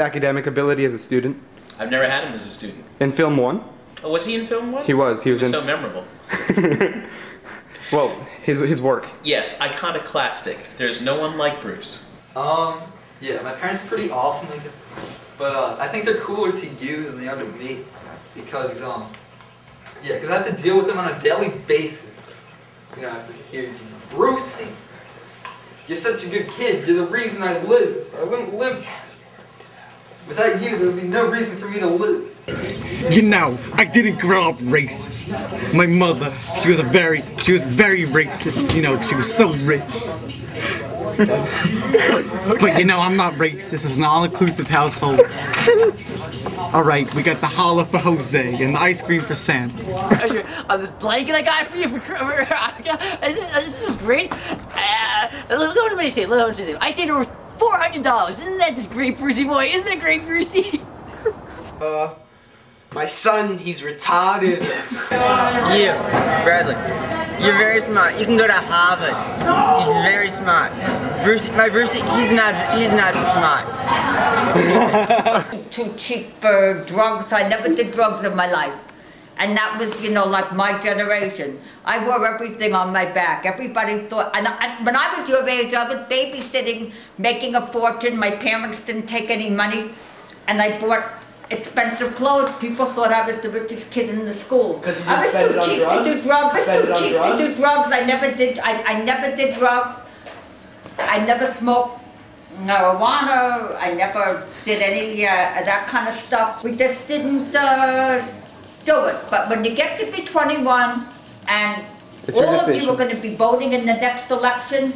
Academic ability as a student. I've never had him as a student. In film 1? Oh, was he in film 1? He was. He was in... so memorable. Well, his work. Yes, iconoclastic. There's no one like Bruce. Yeah, my parents are pretty awesome, but I think they're cooler to you than they are to me, because yeah, because I have to deal with them on a daily basis. You know, I have to hear, you know, Brucey, you're such a good kid. You're the reason I live. I wouldn't live without you. There would be no reason for me to live. You know, I didn't grow up racist. My mother, she was very racist. You know, she was so rich. But you know, I'm not racist. It's an all-inclusive household. Alright, we got the holla for Jose and the ice cream for Santa. This blanket I got for you this is great. Let me say, I stayed over $400. Isn't that just great, Brucey boy? Isn't that great, Brucey? My son, he's retarded. You, Bradley, you're very smart. You can go to Harvard. He's very smart. Brucey, he's not smart. Too cheap for drugs. I never did drugs in my life. And that was, you know, like my generation. I wore everything on my back. Everybody thought, and when I was your age, I was babysitting, making a fortune. My parents didn't take any money. And I bought expensive clothes. People thought I was the richest kid in the school. I was too cheap to do drugs. I was too cheap to do drugs. I never did drugs. I never smoked marijuana. I never did any of that kind of stuff. We just didn't do it. But when you get to be 21 and all of you are going to be voting in the next election,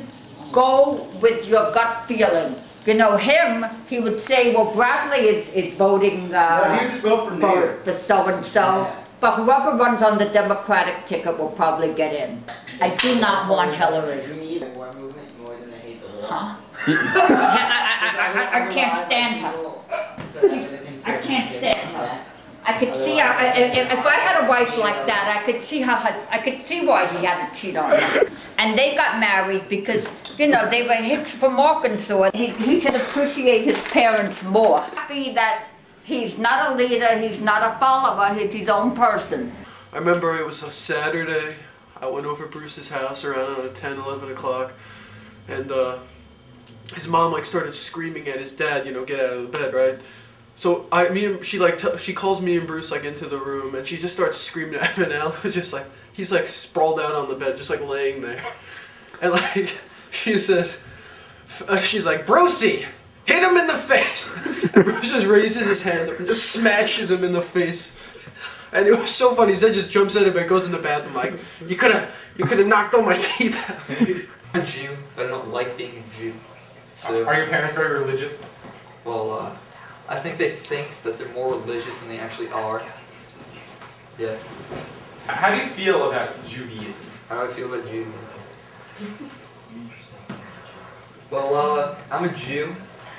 go with your gut feeling. You know, he would say, well, Bradley is voting for so-and-so. But whoever runs on the Democratic ticket will probably get in. I do not want Hillary. Huh? I can't stand her. I can't stand her. I could see how, if I had a wife like that, I could see why he had to cheat on her. And they got married because, you know, they were hicks from Arkansas. He should appreciate his parents more. Happy that he's not a leader, he's not a follower, he's his own person. I remember it was a Saturday. I went over Bruce's house around 10, 11 o'clock, and his mom like started screaming at his dad, you know, get out of the bed, right? So she calls me and Bruce like into the room, and she just starts screaming at him, and Al was just like, he's like sprawled out on the bed, just like laying there, and like she says, she's like, Brucey, hit him in the face, and Bruce just raises his hand up and just smashes him in the face, and it was so funny. He said just jumps out of bed, goes in the bathroom like, you could have knocked all my teeth out. I'm a Jew, but I don't like being a Jew. So, are your parents very religious? Well, I think they think that they're more religious than they actually are. Yes. How do you feel about Judaism? How do I feel about Judaism? Well, I'm a Jew.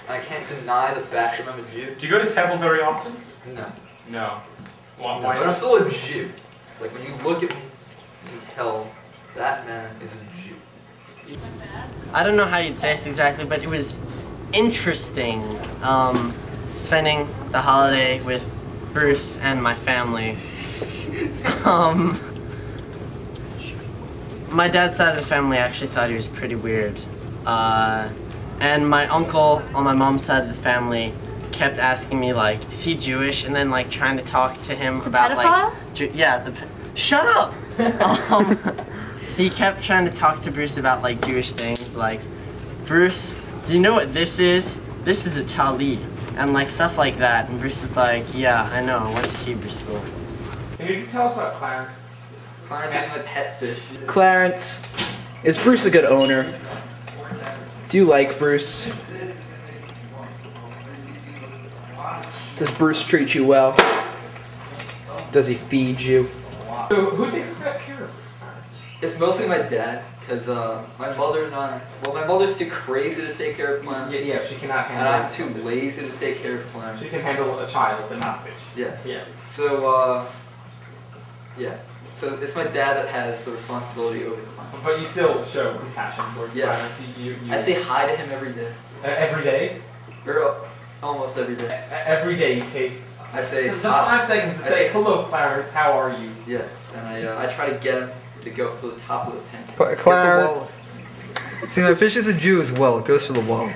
I can't deny the fact that I'm a Jew. Do you go to temple very often? No. No. Why? No, but I'm still a Jew. Like, when you look at me, you can tell that man is a Jew. I don't know how you'd say this exactly, but it was interesting spending the holiday with Bruce and my family. My dad's side of the family actually thought he was pretty weird. And my uncle on my mom's side of the family kept asking me, like, is he Jewish? And then, like, trying to talk to him about, like, shut up! He kept trying to talk to Bruce about, like, Jewish things, like, Bruce, do you know what this is? This is a talit, and, like, stuff like that. And Bruce is like, yeah, I know, I went to Hebrew school. Can you tell us about Clarence? Clarence is my pet fish. Clarence, is Bruce a good owner? Do you like Bruce? Does Bruce treat you well? Does he feed you? So who takes care of him? It's mostly my dad, because my mother and I, well, my mother's too crazy to take care of Clarence. Yeah, she cannot handle and I'm too lazy to take care of Clarence. She can handle a child, but not fish. Yes. Yes. So, yes. So it's my dad that has the responsibility over Clarence. But you still show compassion towards yes. Clarence. I say hi to him every day. Every day? Or, Almost every day. Every day you take I say the 5 seconds to say, hello, Clarence, how are you? Yes, and I try to get him to go up to the top of the tank. Clarence. See, my fish is a Jew as well. It goes to the wall.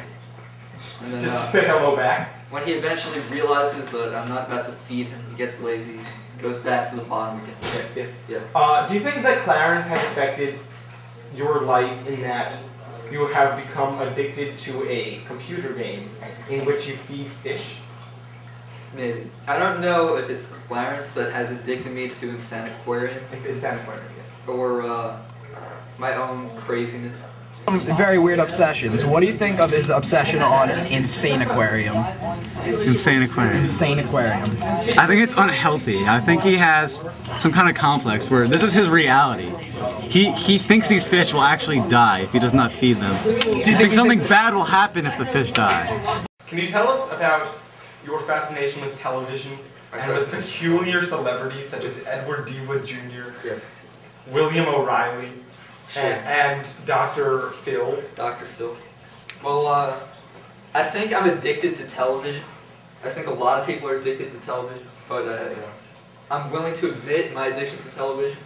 And then, Did you say hello back? when he eventually realizes that I'm not about to feed him, he gets lazy, goes back to the bottom again. Yes. Yeah. Do you think that Clarence has affected your life in that you have become addicted to a computer game in which you feed fish? Maybe. I don't know if it's Clarence that has addicted me to Instant Aquarium. Instant Aquarium, yes. Or my own craziness. Very weird obsessions. What do you think of his obsession on Insane Aquarium? Insane Aquarium. Insane Aquarium. I think it's unhealthy. I think he has some kind of complex where this is his reality. He thinks these fish will actually die if he does not feed them. Do you think something bad will happen if the fish die? Can you tell us about your fascination with television and with peculiar celebrities such as Edward D. Wood Jr., Yes. William O'Reilly, Sure. and Dr. Phil? Dr. Phil. Well, I think I'm addicted to television. I think a lot of people are addicted to television, but I'm willing to admit my addiction to television.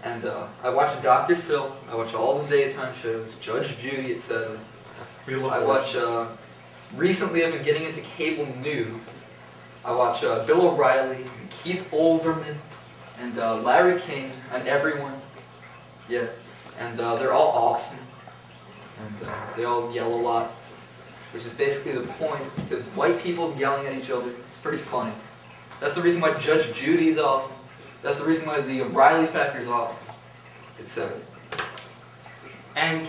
And I watch Dr. Phil, I watch all the daytime shows, Judge Judy, etc. I watch, recently I've been getting into cable news. I watch Bill O'Reilly, and Keith Olbermann, and Larry King, and everyone. Yeah, and they're all awesome, and they all yell a lot, which is basically the point, because white people yelling at each other is pretty funny. That's the reason why Judge Judy is awesome. That's the reason why the O'Reilly Factor is awesome, etc. And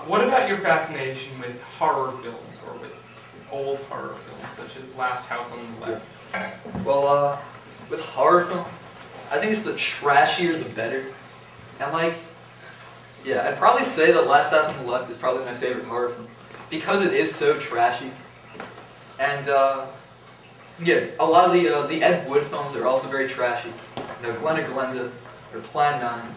what about your fascination with horror films, or with old horror films, such as Last House on the Left? Well, with horror films, I think it's the trashier the better. And like, yeah, I'd probably say that Last House on the Left is probably my favorite horror film, because it is so trashy. And yeah, a lot of the Ed Wood films are also very trashy. You know, Glenn or Glenda, or Plan 9.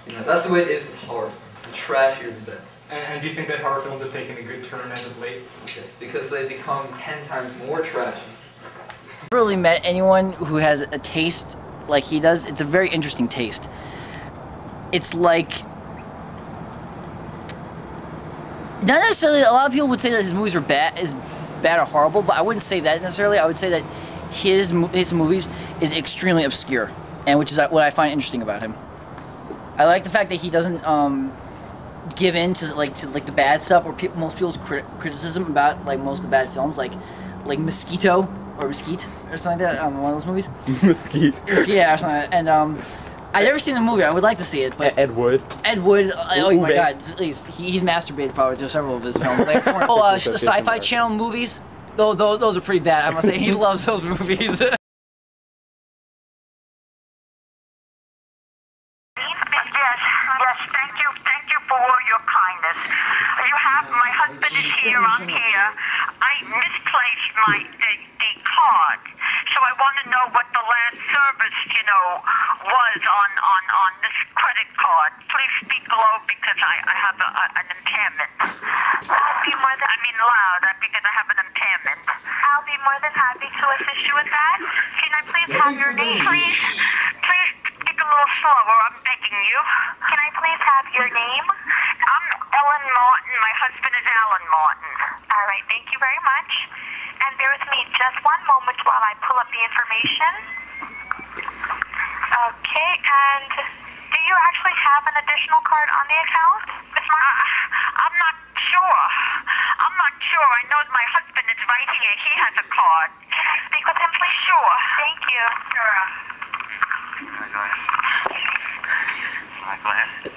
You know, that's the way it is with horror films. The trashier the better. And do you think that horror films have taken a good turn as of late? Yes, because they've become 10 times more trashy. I've never really met anyone who has a taste like he does. It's a very interesting taste. It's like, not necessarily, a lot of people would say that his movies are bad or horrible, but I wouldn't say that necessarily. I would say that his movies is extremely obscure, and which is what I find interesting about him. I like the fact that he doesn't give in to the bad stuff, or most people's criticism about like most of the bad films, like Mosquito or Mesquite or something like that. One of those movies. Mesquite. Yeah, or something. And I've never seen the movie. I would like to see it, but Ed Wood. Ed Wood. Oh my God! Please, he's masturbated probably to several of his films. Like, Sci-Fi Channel movies. Those are pretty bad. I must say, he loves those movies. Yes, thank you for all your kindness. You have, my husband is here, I'm here. I misplaced the card, so I want to know what the last service, was on this credit card. Please speak low because I have an impairment. Loud, because I have an impairment. I'll be more than happy to assist you with that. Can I please have your name? Please speak a little slower, I'm begging you. Can I please have your name? I'm Ellen Martin. My husband is Alan Martin. All right, thank you very much. And bear with me just one moment while I pull up the information. Okay, and do you actually have an additional card on the account, Miss Martin? I'm not sure. I know my husband is right here. He has a card. Can I speak with him, please? Sure. Thank you. Sure. Go ahead.